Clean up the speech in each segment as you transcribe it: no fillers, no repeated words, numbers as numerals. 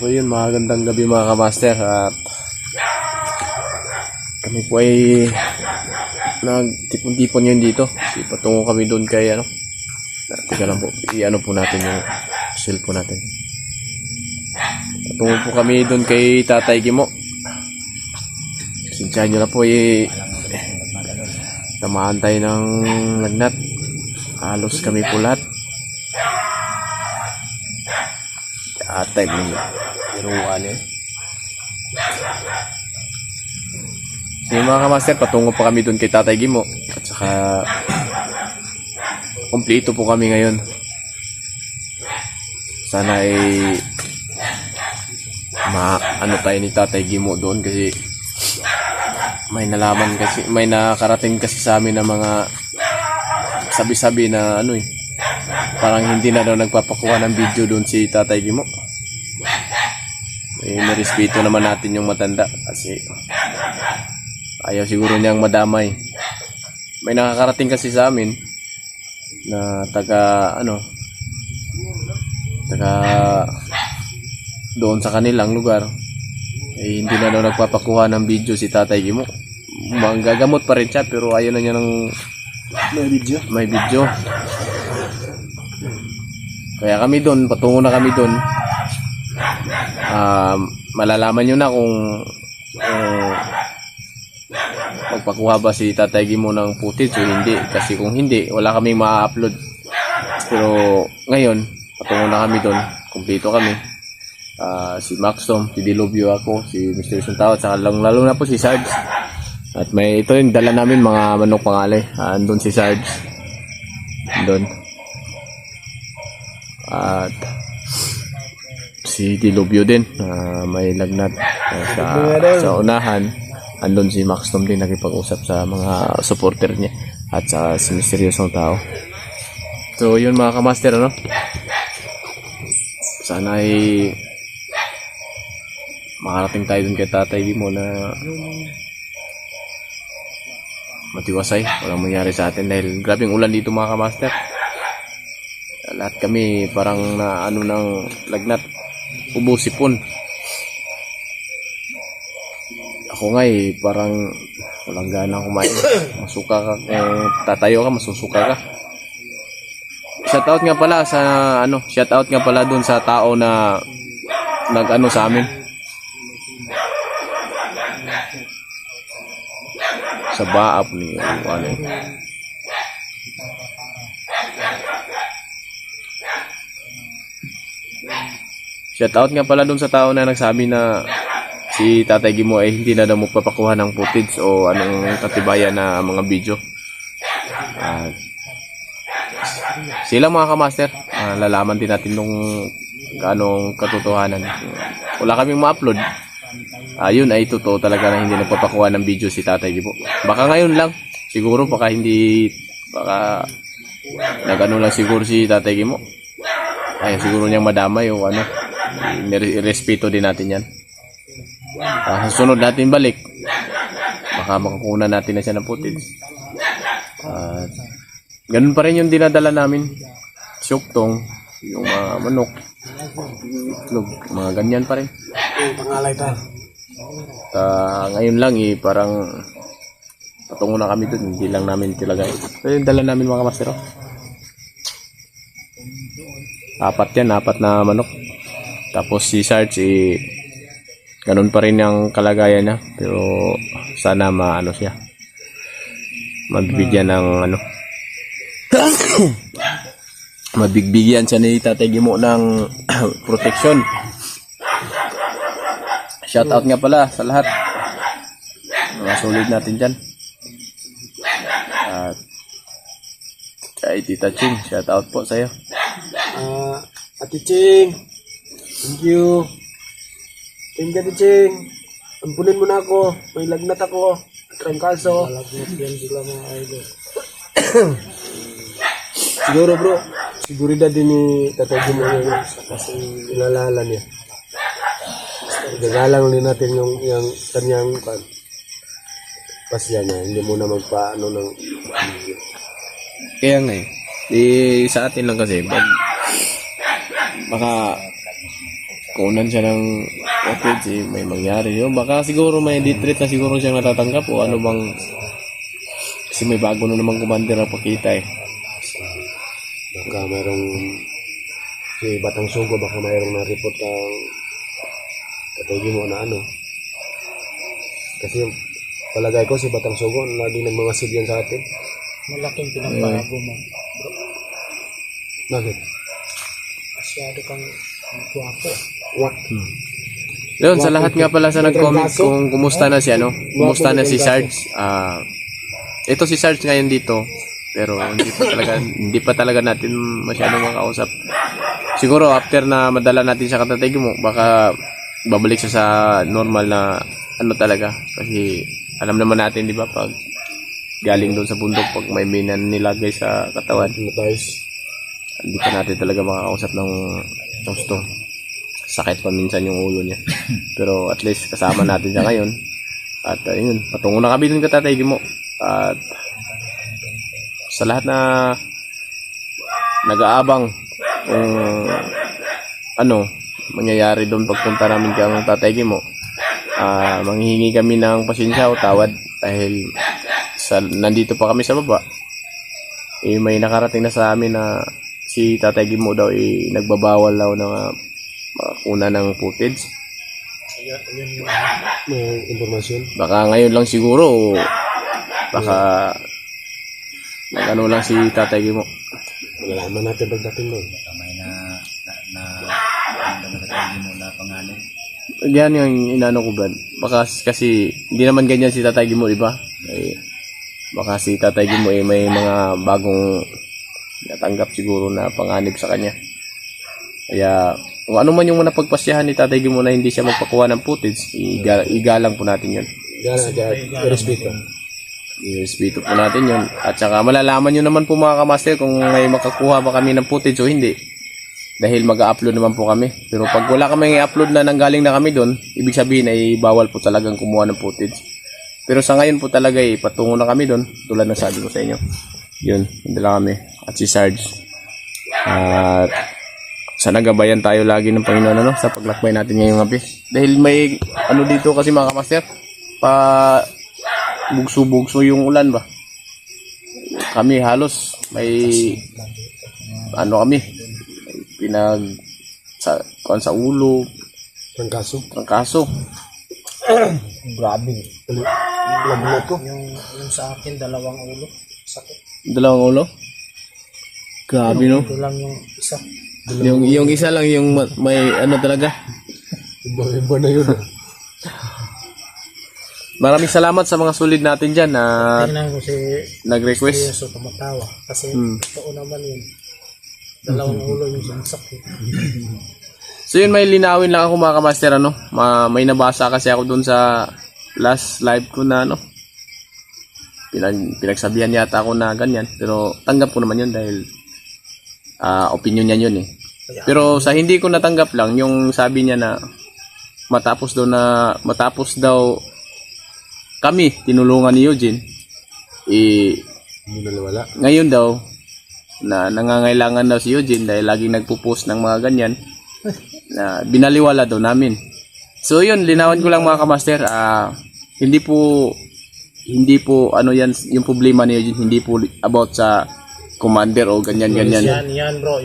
So yun, magandang gabi mga kamaster, at kami po ay nagtipon-tipon yun dito. Patungo kami doon kay ano. Teka lang po, i-ano po natin yung cellphone natin. Patungo po kami doon kay Tatay Gimo. Sinsyahan nyo na po, tamaan tayo ng lagnat. Halos kami po lahat. Atay mo iruan eh. So yung mga kamaster, patungo pa kami doon kay Tatay Gimo. At saka kumpleto po kami ngayon. Sana ay ano tayo ni Tatay Gimo doon, kasi may nalaman, kasi may nakarating kasi sa amin na mga sabi-sabi na ano parang hindi na daw nagpapakuha ng video doon si Tatay Gimo. Nirespeto naman natin yung matanda kasi ayaw siguro niyang madamay. May nakakarating kasi sa amin na taga doon sa kanilang lugar, hindi na daw nagpapakuha ng video si Tatay Gimo. Gagamot pa rin siya pero ayaw na niya ng may video. Kaya kami doon, patungo na kami doon. Malalaman nyo na kung magpakuha ba si Tatay Gimo ng footage o hindi. Kasi kung hindi, wala kaming ma-upload. Pero ngayon, patungo na kami doon. Kumpleto kami. Si Maxom, si Dilobio, ako, si Mr. Suntao, at saka lalo na po si Sarge. At ito yung dala namin, mga manok pangalay. Andun si Sarge. Andun. At si Dilobio din, may lagnat sa unahan. Andun si Max Tom din, nakipag-usap sa mga supporter niya at sa si misteryosong tao. So yun mga kamaster, ano, sana ay makarating tayo dun kay Tatay Gimo na matiwasay, walang mangyari sa atin, dahil grabing ulan dito mga kamaster. Lahat kami parang na ano ng lagnat, ubo, sipon. Ako nga parang walang gana kumain. Masuka ka, tatayo ka, masusuka ka. Shoutout nga pala sa shoutout nga pala dun sa tao na nag-ano sa amin. Sa baap ni Shoutout nga pala dun sa tao na nagsabi na si Tatay Gimo ay hindi na daw magpapakuha ng footage o anong katibayan na mga video. Sila mga kamaster, lalaman din natin nung anong katotohanan. Wala kaming ma-upload. Yun ay totoo talaga na hindi nagpapakuha ng video si Tatay Gimo. Baka ngayon lang, siguro baka nag-ano lang siguro si Tatay Gimo. Ay siguro niyang madamay o ano. Respeto din natin yan. Sa sunod natin balik, baka makakuha natin na siya ng footage. Ganun pa rin yung dinadala namin. Syuktong, yung mga manok, itlog, mga ganyan pa rin. Pangalay tayo. Ngayon lang parang patungo na kami dun, hindi lang namin tilagay. So yung dala namin mga master. Apat na manok. Tapos si Sarge ganun pa rin yung kalagayan niya, pero sana maano siya, mabibigyan ng mabibigyan siya ni Tatay Gimo ng protection. Shoutout nga pala sa lahat, mga solid natin dyan. At kay Tita Ching, shoutout po sa'yo. Ate Ching, thank you. Thank you, Ate Ching. Ampunin mo na ako. May lagnat ako. Trangkaso. Lagnat yan sila mga idol. Siguro bro, siguridad din ni Tatay Gimo yun kasi ilalala niya. Gagalang din natin yung kanyang pasya niya. Hindi mo na magpaano ng video. Kaya nga eh. Sa atin lang kasi, baka kunan siya ng footage may mangyari yun. Baka siguro may detreat na siguro siyang natatanggap o ano bang, kasi may bago na namang commander na pakita eh. Baka mayroong si Batang Sugo, baka mayroong na-report ang katulad mo na ano. Kasi palagay ko si Batang Sugo, lagi ng mga sibyan sa atin. Malaking pinagbago mo. Bakit? Masyado kang guwapo. What? Yun, sa lahat nga pala sa nag-comment kung kumusta na si ano, kumusta na si Sarge. Ito si Sarge ngayon dito, pero hindi pa talaga natin masyadong makausap. Siguro after na madala natin sa Katataygi mo, baka babalik siya sa normal na ano talaga. Kasi alam naman natin, di ba, pag galing doon sa bundok, pag may minan nilagay sa katawan, hindi pa natin talaga makakausap ng gusto. Sakit pa minsan yung ulo niya. Pero at least kasama natin siya ngayon. At yun, patungo na kami dun Katataygi mo. At sa lahat na nag-aabang kung ano mangyayari doon pagpunta namin kay Katataygi mo, manghihingi kami ng pasensya o tawad dahil nandito pa kami sa baba. May nakarating na sa amin na si Tataygi mo daw nagbabawal daw ng una ng footage. May impormasyon. Baka ngayon lang siguro o baka nag-ano lang si Tataygi mo. Malalaman natin pagdating doon. May na mo na pangalan. Yan yung inano ko, Brad. Baka kasi hindi naman ganyan si Tataygi mo, diba? Baka si Tataygi mo may mga bagong natanggap siguro na panganib sa kanya. Kaya kung ano man yung napagpasyahan ni Tataygi mo na hindi siya magpakuha ng footage, igalang po natin yun. Respeto. I-respeto po natin yun. At saka malalaman nyo naman po mga kamaster kung may makakuha ba kami ng footage o hindi. Dahil mag-upload naman po kami. Pero pag wala kami i-upload na nanggaling na kami doon, ibig sabihin ay bawal po talagang kumuha ng footage. Pero sa ngayon po talaga patungo na kami doon. Tulad ng sabi ko sa inyo. Yun, hindi lang kami. At si Sarge. At sana gabayan tayo lagi ng Panginoon sa paglakbay natin ngayong gabi. Dahil may ano dito kasi mga kamaster, bugso-bugso yung ulan ba. Kami halos may ano kami sa ulo, trangkaso. Grabe. Lagnat ko. Yung sa akin, dalawang ulo. Sakit. Dalawang ulo? Grabe no. Ito lang yung isa. Yung isa lang yung may ano talaga. Iba na yun. Maraming salamat sa mga solid natin dyan na Tingnan ko si nag-request. Seryoso tumatawa. Kasi totoo naman yun. Dalawang ulo yung sumasakit. So yun, may linawin lang ako mga kamaster, may nabasa kasi ako dun sa last live ko na pinagsabihan yata ako na ganyan, pero tanggap ko naman yun dahil opinion niya yun Pero sa hindi ko natanggap lang yung sabi niya na matapos daw kami tinulungan ni Eugene, Hindi naliwala. ngayon daw na nangangailangan daw si Eugene dahil laging nagpo-post ng mga ganyan na binaliwala daw namin. So yun, linawan ko lang mga kamaster, hindi po ano yan, yung problema ni Eugene, hindi po about sa commander o ganyan. Yan bro.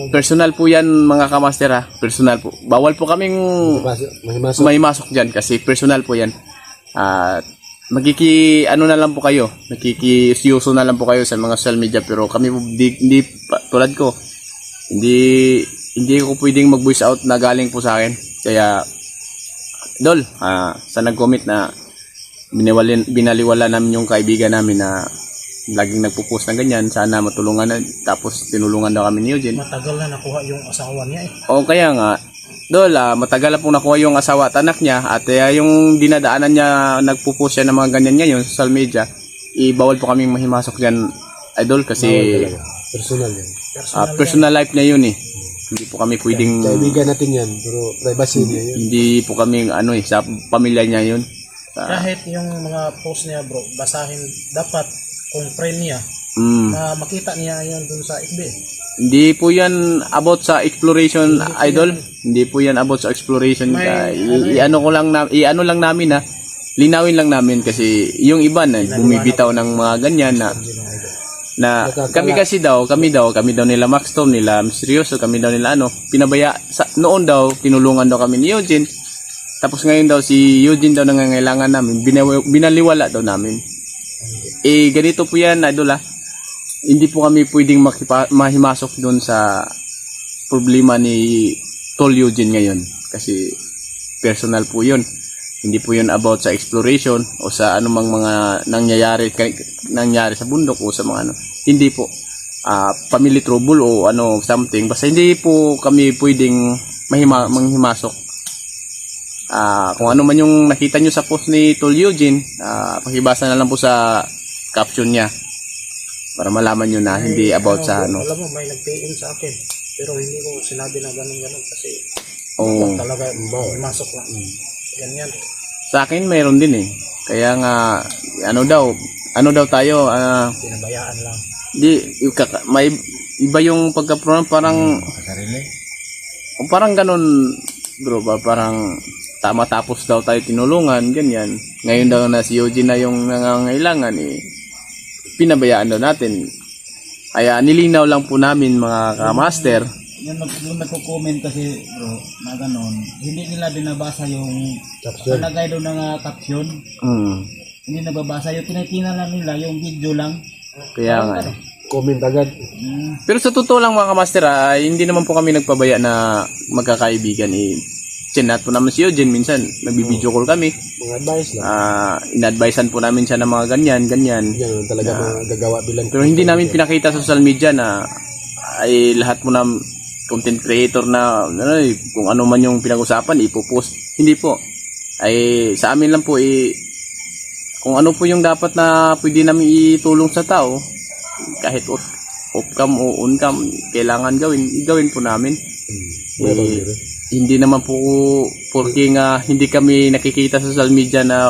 Personal po yan mga kamaster personal po. Bawal po kaming may masok dyan kasi personal po yan. Ano na lang po kayo, nakikisyoso na lang po kayo sa mga social media, pero kami po hindi tulad ko, hindi ko pwedeng mag-voice out na galing po sa akin. Kaya Dol, sa nag-comment na binaliwala namin yung kaibigan namin na laging nagpo-post ng ganyan, sana matulungan na, tapos tinulungan daw kami ni Eugene. Matagal na nakuha yung asawa niya O kaya nga, Dol, matagal na pong nakuha yung asawa at anak niya, at yung dinadaanan niya, nagpo-post siya ng mga ganyan ngayon sa social media, bawal po kaming mahimasok dyan, Idol, kasi personal yan. personal life niya yun Hindi po kami pwedeng Kaibigan natin yan, pero privacy niya yun. hindi po kami sa pamilya niya yun. Kahit yung mga post niya bro, basahin dapat kung friend niya, Mm. na makita niya yan dun sa FB. Hindi po yan about sa exploration, idol. Hindi po yan about sa exploration. I-ano ko lang i-ano lang namin, ha. Linawin lang namin kasi yung iba na bumibitaw ng mga ganyan na kami daw nila Max Tom, nila Misteryoso, kami daw nila pinabaya noon daw tinulungan daw kami ni Eugene. Tapos ngayon daw si Eugene daw nangangailangan namin, binaliwala daw namin. Ganito po yan, idol, ha. Hindi po kami pwedeng mahimasok doon sa problema ni Tol Eugene ngayon kasi personal po yun. Hindi po yun about sa exploration o sa anumang mga nangyayari sa bundok o sa mga Hindi po. Family trouble o something. Basta hindi po kami pwedeng manghimasok. Kung ano man yung nakita nyo sa post ni Tol Eugene, pakibasa na lang po sa caption niya. Para malaman nyo na hindi about sa Alam mo, may nag-PM sa akin. Pero hindi ko sinabi na ganun kasi talaga masok lang. Ganyan. Sa akin mayroon din eh. Kaya nga ano daw tayo Pinabayaan lang. may iba yung pagka-program parang ganun bro ba, parang matapos daw tayo tinulungan ganyan. Ngayon daw na si Eugene na yung nangangailangan pinabayaan daw natin. Kaya nilinaw lang po namin mga ka-master. Yung nagko-comment kasi bro, na gano'n, hindi nila binabasa yung palagay doon ng caption. Hindi nababasa yung tinitingnan lang nila, yung video lang. Kaya nga. Comment agad. Pero sa totoo lang mga ka-master, hindi naman po kami nagpabaya na magkakaibigan. Chinat po naman si Eugene, minsan nagbibideo call kami. Mga advice lang. In-advisean po namin siya ng mga ganyan. Yan talaga mga gagawa bilang. Pero hindi namin pinakita sa social media na ay lahat mo na content creator na kung ano man yung pinag-usapan ipopost. Hindi po. Ay sa amin lang po kung ano po yung dapat na pwede namin itulong sa tao kahit off cam o on cam kailangan gawin po namin. Hindi naman po porque nga hindi kami nakikita sa social media na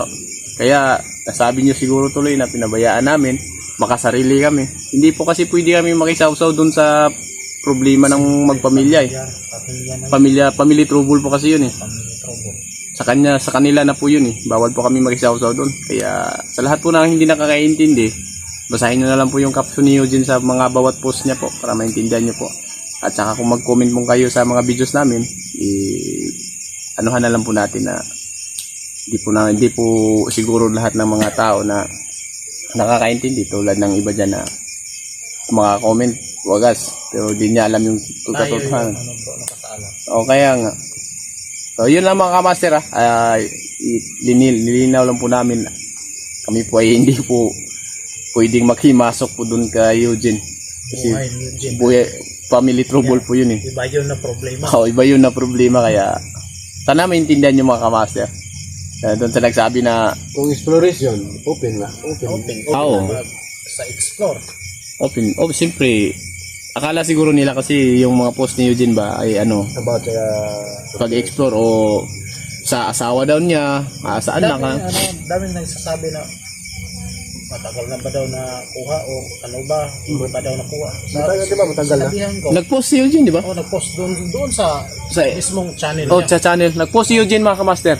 kaya nasabi nyo siguro tuloy na pinabayaan namin makasarili kami. Hindi po kasi pwede kami makisawsaw dun sa problema ng magpamilya family trouble po kasi yun sa kanila na po yun bawal po kami makisawsaw dun. Kaya sa lahat po na hindi nakakaintindi, basahin nyo na lang po yung caption ni Eugene sa mga bawat post niya po para maintindihan nyo po. At saka kung mag-comment mo kayo sa mga videos namin, anuhan na lang po natin na hindi po siguro lahat ng mga tao na nakakaintindi tulad ng iba dyan na mga comment wagas pero di niya alam yung totohanan. O kaya nga. So yun lang mga ka-master lilinaw lang po namin kami po ay hindi po pwedeng maghimasok po dun kay Eugene. Kasi family trouble po yun Iba yun na problema. Iba yun na problema kaya sana maintindihan yung mga ka-master. Doon sa nagsabi na Kung exploration, open nga. Open. Sa explore. Open. Siyempre akala siguro nila kasi yung mga post ni Eugene ba ay About pag-explore o sa asawa daw niya, sa anak. Dami nagsasabi na matagal na ba daw na kuha o ano ba, hindi ba daw nakuha. matagal na. Sinabihan ko. Nag-post si Eugene, di ba? Nag-post doon sa mismong channel niya. Sa channel. Nag-post si Eugene mga ka-master.